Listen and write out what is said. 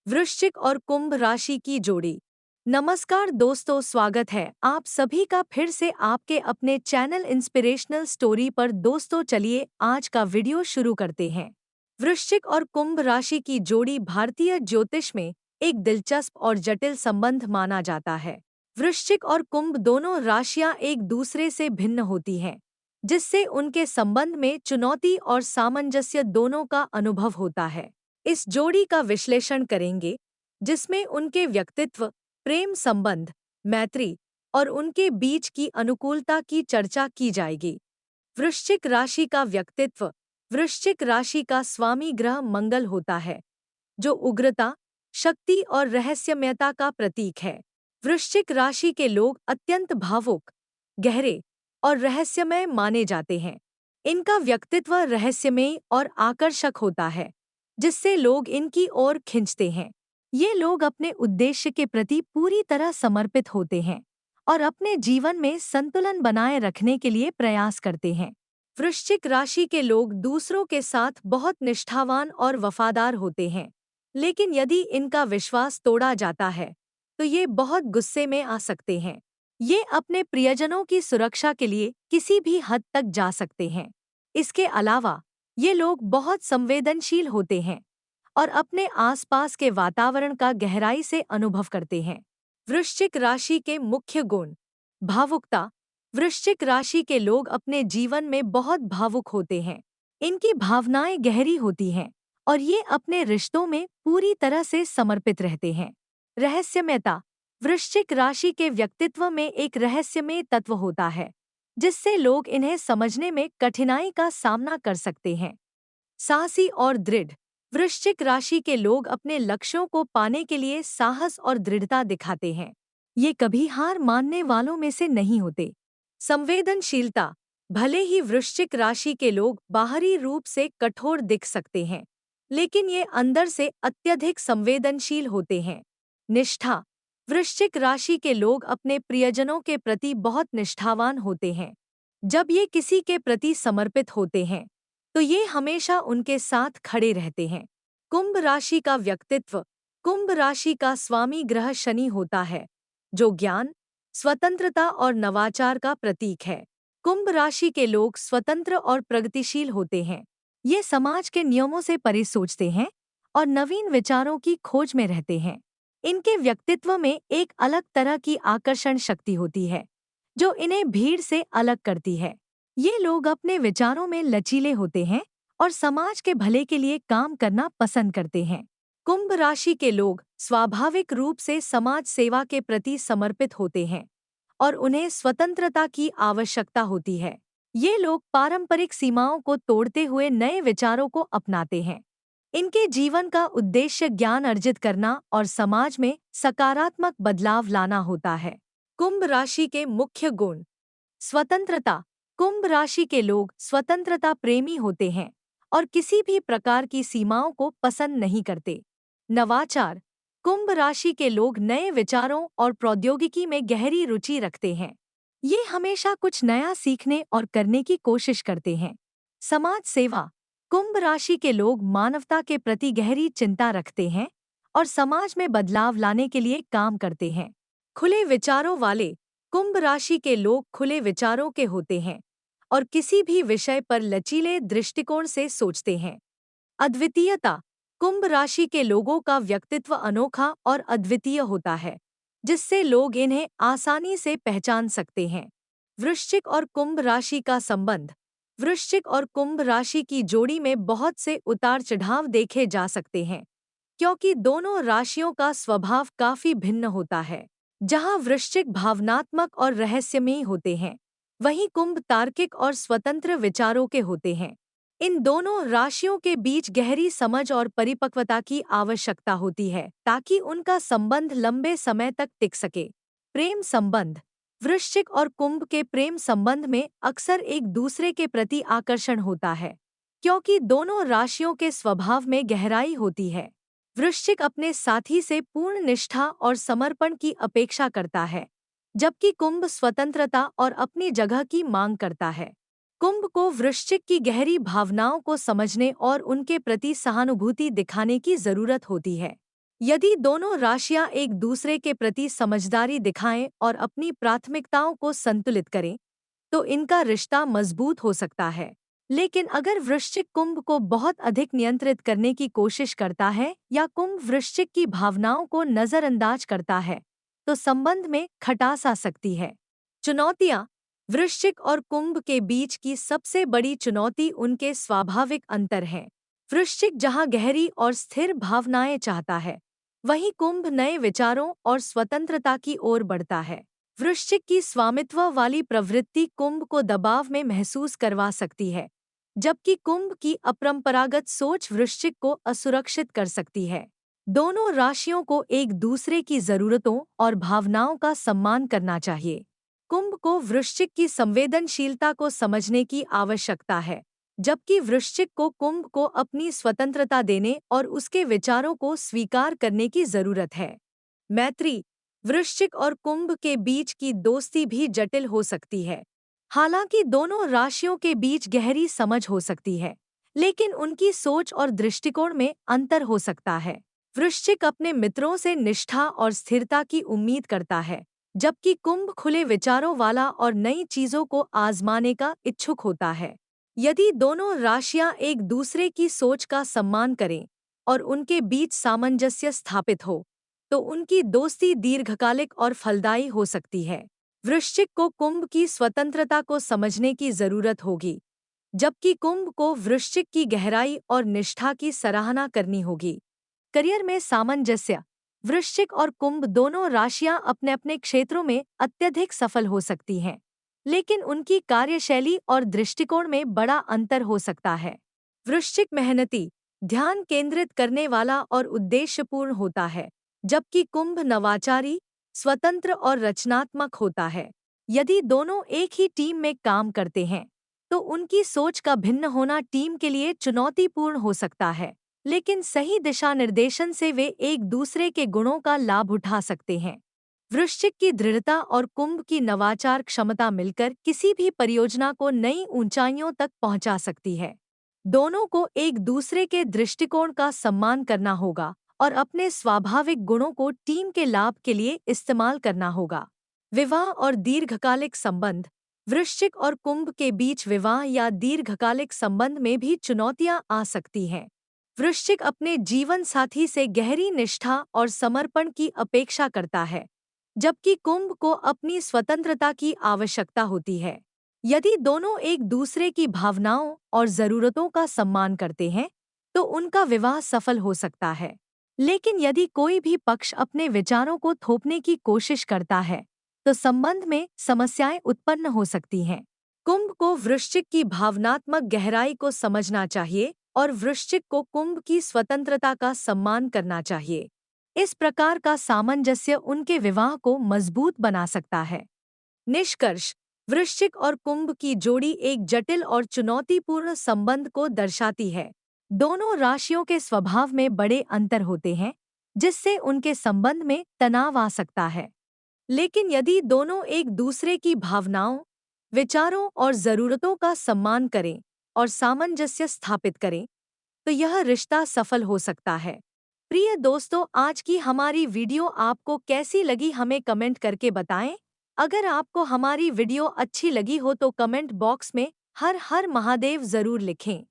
वृश्चिक और कुंभ राशि की जोड़ी। नमस्कार दोस्तों, स्वागत है आप सभी का फिर से आपके अपने चैनल इंस्पिरेशनल स्टोरी पर। दोस्तों चलिए आज का वीडियो शुरू करते हैं। वृश्चिक और कुंभ राशि की जोड़ी भारतीय ज्योतिष में एक दिलचस्प और जटिल संबंध माना जाता है। वृश्चिक और कुंभ दोनों राशियां एक दूसरे से भिन्न होती हैं, जिससे उनके संबंध में चुनौती और सामंजस्य दोनों का अनुभव होता है। इस जोड़ी का विश्लेषण करेंगे, जिसमें उनके व्यक्तित्व, प्रेम संबंध, मैत्री और उनके बीच की अनुकूलता की चर्चा की जाएगी। वृश्चिक राशि का व्यक्तित्व। वृश्चिक राशि का स्वामी ग्रह मंगल होता है, जो उग्रता, शक्ति और रहस्यमयता का प्रतीक है। वृश्चिक राशि के लोग अत्यंत भावुक, गहरे और रहस्यमय माने जाते हैं। इनका व्यक्तित्व रहस्यमयी और आकर्षक होता है, जिससे लोग इनकी ओर खिंचते हैं। ये लोग अपने उद्देश्य के प्रति पूरी तरह समर्पित होते हैं और अपने जीवन में संतुलन बनाए रखने के लिए प्रयास करते हैं। वृश्चिक राशि के लोग दूसरों के साथ बहुत निष्ठावान और वफादार होते हैं, लेकिन यदि इनका विश्वास तोड़ा जाता है, तो ये बहुत गुस्से में आ सकते हैं। ये अपने प्रियजनों की सुरक्षा के लिए किसी भी हद तक जा सकते हैं। इसके अलावा ये लोग बहुत संवेदनशील होते हैं और अपने आसपास के वातावरण का गहराई से अनुभव करते हैं। वृश्चिक राशि के मुख्य गुण। भावुकता। वृश्चिक राशि के लोग अपने जीवन में बहुत भावुक होते हैं। इनकी भावनाएं गहरी होती हैं और ये अपने रिश्तों में पूरी तरह से समर्पित रहते हैं। रहस्यमयता। वृश्चिक राशि के व्यक्तित्व में एक रहस्यमय तत्व होता है, जिससे लोग इन्हें समझने में कठिनाई का सामना कर सकते हैं। साहसी और दृढ़। वृश्चिक राशि के लोग अपने लक्ष्यों को पाने के लिए साहस और दृढ़ता दिखाते हैं। ये कभी हार मानने वालों में से नहीं होते। संवेदनशीलता। भले ही वृश्चिक राशि के लोग बाहरी रूप से कठोर दिख सकते हैं, लेकिन ये अंदर से अत्यधिक संवेदनशील होते हैं। निष्ठा। वृश्चिक राशि के लोग अपने प्रियजनों के प्रति बहुत निष्ठावान होते हैं। जब ये किसी के प्रति समर्पित होते हैं, तो ये हमेशा उनके साथ खड़े रहते हैं। कुंभ राशि का व्यक्तित्व। कुंभ राशि का स्वामी ग्रह शनि होता है, जो ज्ञान, स्वतंत्रता और नवाचार का प्रतीक है। कुंभ राशि के लोग स्वतंत्र और प्रगतिशील होते हैं। ये समाज के नियमों से परे सोचते हैं और नवीन विचारों की खोज में रहते हैं। इनके व्यक्तित्व में एक अलग तरह की आकर्षण शक्ति होती है, जो इन्हें भीड़ से अलग करती है। ये लोग अपने विचारों में लचीले होते हैं और समाज के भले के लिए काम करना पसंद करते हैं। कुंभ राशि के लोग स्वाभाविक रूप से समाज सेवा के प्रति समर्पित होते हैं और उन्हें स्वतंत्रता की आवश्यकता होती है। ये लोग पारंपरिक सीमाओं को तोड़ते हुए नए विचारों को अपनाते हैं। इनके जीवन का उद्देश्य ज्ञान अर्जित करना और समाज में सकारात्मक बदलाव लाना होता है। कुंभ राशि के मुख्य गुण। स्वतंत्रता। कुंभ राशि के लोग स्वतंत्रता प्रेमी होते हैं और किसी भी प्रकार की सीमाओं को पसंद नहीं करते। नवाचार। कुंभ राशि के लोग नए विचारों और प्रौद्योगिकी में गहरी रुचि रखते हैं। ये हमेशा कुछ नया सीखने और करने की कोशिश करते हैं। समाज सेवा। कुंभ राशि के लोग मानवता के प्रति गहरी चिंता रखते हैं और समाज में बदलाव लाने के लिए काम करते हैं। खुले विचारों वाले। कुंभ राशि के लोग खुले विचारों के होते हैं और किसी भी विषय पर लचीले दृष्टिकोण से सोचते हैं। अद्वितीयता। कुंभ राशि के लोगों का व्यक्तित्व अनोखा और अद्वितीय होता है, जिससे लोग इन्हें आसानी से पहचान सकते हैं। वृश्चिक और कुंभ राशि का संबंध। वृश्चिक और कुंभ राशि की जोड़ी में बहुत से उतार चढ़ाव देखे जा सकते हैं, क्योंकि दोनों राशियों का स्वभाव काफी भिन्न होता है। जहां वृश्चिक भावनात्मक और रहस्यमयी होते हैं, वहीं कुंभ तार्किक और स्वतंत्र विचारों के होते हैं। इन दोनों राशियों के बीच गहरी समझ और परिपक्वता की आवश्यकता होती है, ताकि उनका संबंध लंबे समय तक टिक सके। प्रेम संबंध। वृश्चिक और कुंभ के प्रेम संबंध में अक्सर एक दूसरे के प्रति आकर्षण होता है, क्योंकि दोनों राशियों के स्वभाव में गहराई होती है। वृश्चिक अपने साथी से पूर्ण निष्ठा और समर्पण की अपेक्षा करता है, जबकि कुंभ स्वतंत्रता और अपनी जगह की मांग करता है। कुंभ को वृश्चिक की गहरी भावनाओं को समझने और उनके प्रति सहानुभूति दिखाने की जरूरत होती है। यदि दोनों राशियां एक दूसरे के प्रति समझदारी दिखाएं और अपनी प्राथमिकताओं को संतुलित करें, तो इनका रिश्ता मजबूत हो सकता है। लेकिन अगर वृश्चिक कुंभ को बहुत अधिक नियंत्रित करने की कोशिश करता है या कुंभ वृश्चिक की भावनाओं को नजरअंदाज करता है, तो संबंध में खटास आ सकती है। चुनौतियां। वृश्चिक और कुंभ के बीच की सबसे बड़ी चुनौती उनके स्वाभाविक अंतर है। वृश्चिक जहां गहरी और स्थिर भावनाएं चाहता है, वहीं कुंभ नए विचारों और स्वतंत्रता की ओर बढ़ता है। वृश्चिक की स्वामित्व वाली प्रवृत्ति कुंभ को दबाव में महसूस करवा सकती है, जबकि कुंभ की अपरंपरागत सोच वृश्चिक को असुरक्षित कर सकती है। दोनों राशियों को एक दूसरे की जरूरतों और भावनाओं का सम्मान करना चाहिए। कुंभ को वृश्चिक की संवेदनशीलता को समझने की आवश्यकता है, जबकि वृश्चिक को कुंभ को अपनी स्वतंत्रता देने और उसके विचारों को स्वीकार करने की जरूरत है। मैत्री। वृश्चिक और कुंभ के बीच की दोस्ती भी जटिल हो सकती है। हालांकि दोनों राशियों के बीच गहरी समझ हो सकती है, लेकिन उनकी सोच और दृष्टिकोण में अंतर हो सकता है। वृश्चिक अपने मित्रों से निष्ठा और स्थिरता की उम्मीद करता है, जबकि कुंभ खुले विचारों वाला और नई चीजों को आजमाने का इच्छुक होता है। यदि दोनों राशियां एक दूसरे की सोच का सम्मान करें और उनके बीच सामंजस्य स्थापित हो, तो उनकी दोस्ती दीर्घकालिक और फलदायी हो सकती है। वृश्चिक को कुंभ की स्वतंत्रता को समझने की जरूरत होगी, जबकि कुंभ को वृश्चिक की गहराई और निष्ठा की सराहना करनी होगी। करियर में सामंजस्य। वृश्चिक और कुंभ दोनों राशियां अपने अपने क्षेत्रों में अत्यधिक सफल हो सकती हैं, लेकिन उनकी कार्यशैली और दृष्टिकोण में बड़ा अंतर हो सकता है। वृश्चिक मेहनती, ध्यान केंद्रित करने वाला और उद्देश्यपूर्ण होता है, जबकि कुंभ नवाचारी, स्वतंत्र और रचनात्मक होता है। यदि दोनों एक ही टीम में काम करते हैं, तो उनकी सोच का भिन्न होना टीम के लिए चुनौतीपूर्ण हो सकता है, लेकिन सही दिशा निर्देशन से वे एक दूसरे के गुणों का लाभ उठा सकते हैं। वृश्चिक की दृढ़ता और कुंभ की नवाचार क्षमता मिलकर किसी भी परियोजना को नई ऊंचाइयों तक पहुंचा सकती है। दोनों को एक दूसरे के दृष्टिकोण का सम्मान करना होगा और अपने स्वाभाविक गुणों को टीम के लाभ के लिए इस्तेमाल करना होगा। विवाह और दीर्घकालिक संबंध। वृश्चिक और कुंभ के बीच विवाह या दीर्घकालिक संबंध में भी चुनौतियां आ सकती हैं। वृश्चिक अपने जीवन साथी से गहरी निष्ठा और समर्पण की अपेक्षा करता है, जबकि कुंभ को अपनी स्वतंत्रता की आवश्यकता होती है। यदि दोनों एक दूसरे की भावनाओं और जरूरतों का सम्मान करते हैं, तो उनका विवाह सफल हो सकता है। लेकिन यदि कोई भी पक्ष अपने विचारों को थोपने की कोशिश करता है, तो संबंध में समस्याएं उत्पन्न हो सकती हैं। कुंभ को वृश्चिक की भावनात्मक गहराई को समझना चाहिए और वृश्चिक को कुंभ की स्वतंत्रता का सम्मान करना चाहिए। इस प्रकार का सामंजस्य उनके विवाह को मजबूत बना सकता है। निष्कर्ष। वृश्चिक और कुंभ की जोड़ी एक जटिल और चुनौतीपूर्ण संबंध को दर्शाती है। दोनों राशियों के स्वभाव में बड़े अंतर होते हैं, जिससे उनके संबंध में तनाव आ सकता है। लेकिन यदि दोनों एक दूसरे की भावनाओं, विचारों और जरूरतों का सम्मान करें और सामंजस्य स्थापित करें, तो यह रिश्ता सफल हो सकता है। प्रिय दोस्तों, आज की हमारी वीडियो आपको कैसी लगी हमें कमेंट करके बताएं। अगर आपको हमारी वीडियो अच्छी लगी हो तो कमेंट बॉक्स में हर हर महादेव जरूर लिखें।